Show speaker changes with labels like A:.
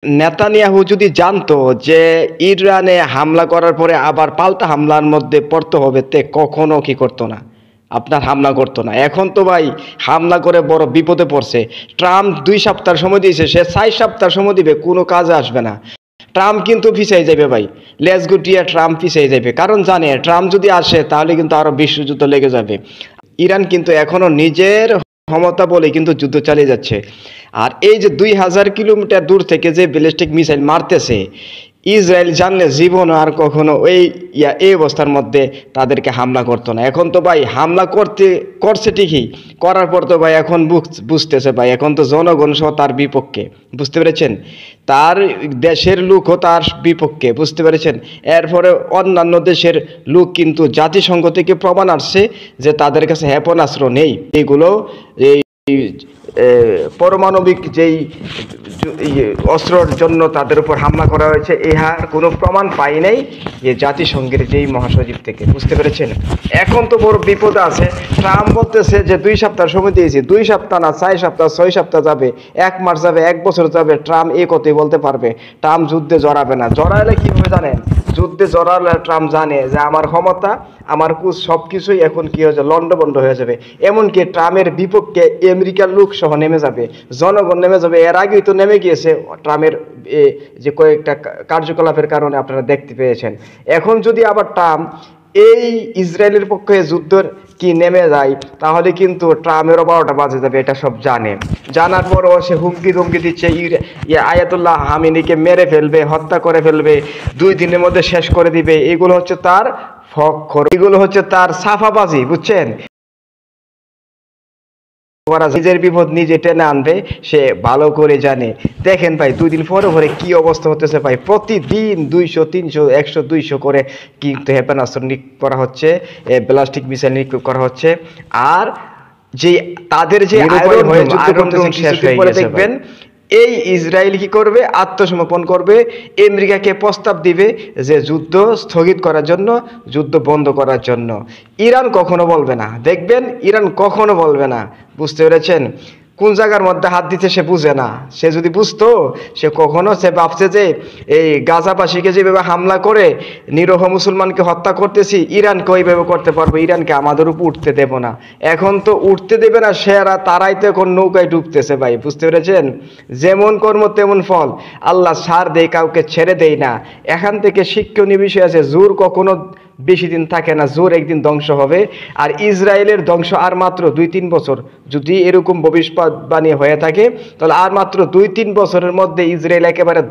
A: Netanyahu যদি জানতো যে ইরানে হামলা করার পরে আবার পাল্টা হামলার মধ্যে পড়তে হবে, তে কখনো কি করতো না, আপনার হামলা করতো না। এখন তো ভাই হামলা করে বড় বিপদে পড়ছে। ট্রাম্প 2 সপ্তাহ সময় দিয়েছে, সে 4 সপ্তাহ সময় দিবে, কোনো কাজে আসবে না। ট্রাম্প কিন্তু পিছিয়ে যাবে ভাই, লেজ গুটিয়ে ট্রাম্প পিছিয়ে যাবে, কারণ জানে ট্রাম্প যদি আসে তাহলে কিন্তু আরো বিশ্বযুদ্ধ লেগে যাবে। ইরান কিন্তু এখনো নিজের ক্ষমতা বলে কিন্তু যুদ্ধ চালিয়ে যাচ্ছে। আর এই যে 2000 কিলোমিটার দূর থেকে যে ব্যালিস্টিক মিসাইল মারতেছে, ইসরায়েল জানলে জীবন আর কখনো এই অবস্থার মধ্যে তাদেরকে হামলা করতো না। এখন তো ভাই হামলা করছে ঠিকই, করার পর তো ভাই এখন বুঝতেছে ভাই, এখন তো জনগণ সহ তার বিপক্ষে, বুঝতে পেরেছেন? তার দেশের লোকও তার বিপক্ষে, বুঝতে পেরেছেন? এরপরে অন্যান্য দেশের লোক কিন্তু জাতিসংঘ থেকে প্রমাণ আসছে যে তাদের কাছে ক্ষেপণাস্ত্র নেই। এগুলো এই পারমাণবিক যেই অস্ত্রের জন্য তাদের উপর হামলা করা হয়েছে, ইহার কোনো প্রমাণ পাই নাই যে জাতিসংঘের যেই মহাসচিব থেকে, বুঝতে পেরেছেন? এখন তো বড় বিপদ আছে। ট্রাম্প বলতেছে যে 2 সপ্তাহ সময় দিয়েছি, 2 সপ্তাহ না, 4 সপ্তাহ, 6 সপ্তাহ যাবে, 1 মাস যাবে, 1 বছর যাবে, ট্রাম্প এই কথাই বলতে পারবে। ট্রাম্প যুদ্ধে জড়াবে না। জড়াইলে কিভাবে জানেন? যুদ্ধে জড়ালে ট্রাম্প জানে যে আমার ক্ষমতা, আমার কুচ সবকিছুই এখন কি হয়ে যাবে, লন্ডভন্ড হয়ে যাবে। এমনকি ট্রাম্পের বিপক্ষে আমেরিকার লোক সহ নেমে যাবে, জনগণ নেমে যাবে। এর আগেই তো নেমে গিয়েছে ট্রাম্পের যে কয়েকটা কার্যকলাপের কারণে আপনারা দেখতে পেয়েছেন। এখন যদি আবার ট্রাম্প এই ইসরায়েলের পক্ষে যুদ্ধের কি নেমে যায়, তাহলে কিন্তু ট্রাম্পেরও 12টা বাজে যাবে, এটা সব জানে। জানার পরও সে হুমকি ধুমকি দিচ্ছে, আয়াতুল্লাহ হামিনিকে মেরে ফেলবে, হত্যা করে ফেলবে, 2 দিনের মধ্যে শেষ করে দিবে। এগুলো হচ্ছে তার ফখর, এগুলো হচ্ছে তার সাফাবাজি, বুঝছেন? নিজের বিপদ নিজে টেনে আনবে, সে ভালো করে জানে। দেখেন ভাই 2 দিন পরে পরে কি অবস্থা হতেছে ভাই, প্রতিদিন 200, 300, 100, 200 করে কিন্তু ক্ষেপণাস্ত্র নিক্ষেপ করা হচ্ছে, ব্যালিস্টিক মিসাইল নিক্ষেপ করা হচ্ছে। আর যে তাদের যে আয়রন হয়ে যুদ্ধ করতেছে, কিছুদিন পরে দেখবেন এই ইসরায়েল কি করবে, আত্মসমর্পণ করবে, আমেরিকাকে প্রস্তাব দিবে যে যুদ্ধ স্থগিত করার জন্য, যুদ্ধ বন্ধ করার জন্য। ইরান কখনো বলবে না, দেখবেন ইরান কখনো বলবে না, বুঝতে পেরেছেন? কোন জায়গার মধ্যে হাত দিতে সে বুঝে না। সে যদি বুঝতো, সে কখনো, সে ভাবছে যে এই গাজাবাসীকে যেভাবে হামলা করে নিরহ মুসলমানকে হত্যা করতেছি, ইরানকে ওইভাবে করতে পারবো, ইরানকে আমাদের উপর উঠতে দেব না। এখন তো উঠতে দেবে না, সেরা তারাই তো এখন নৌকায় ডুবতেছে ভাই, বুঝতে পেরেছেন? যেমন কর্ম তেমন ফল, আল্লাহ ছাড় দেয়, কাউকে ছেড়ে দেয় না। এখান থেকে শিক্ষণীয় বিষয় আছে, জোর কখনো বেশি দিন থাকে না, জোর একদিন ধ্বংস হবে। আর ইসরায়েলের ধ্বংস আর মাত্র 2-3 বছর, যদি এরকম ভবিষ্যৎবাণী হয়ে থাকে তাহলে আর মাত্র 2-3 বছরের মধ্যে ইসরায়েল একেবারে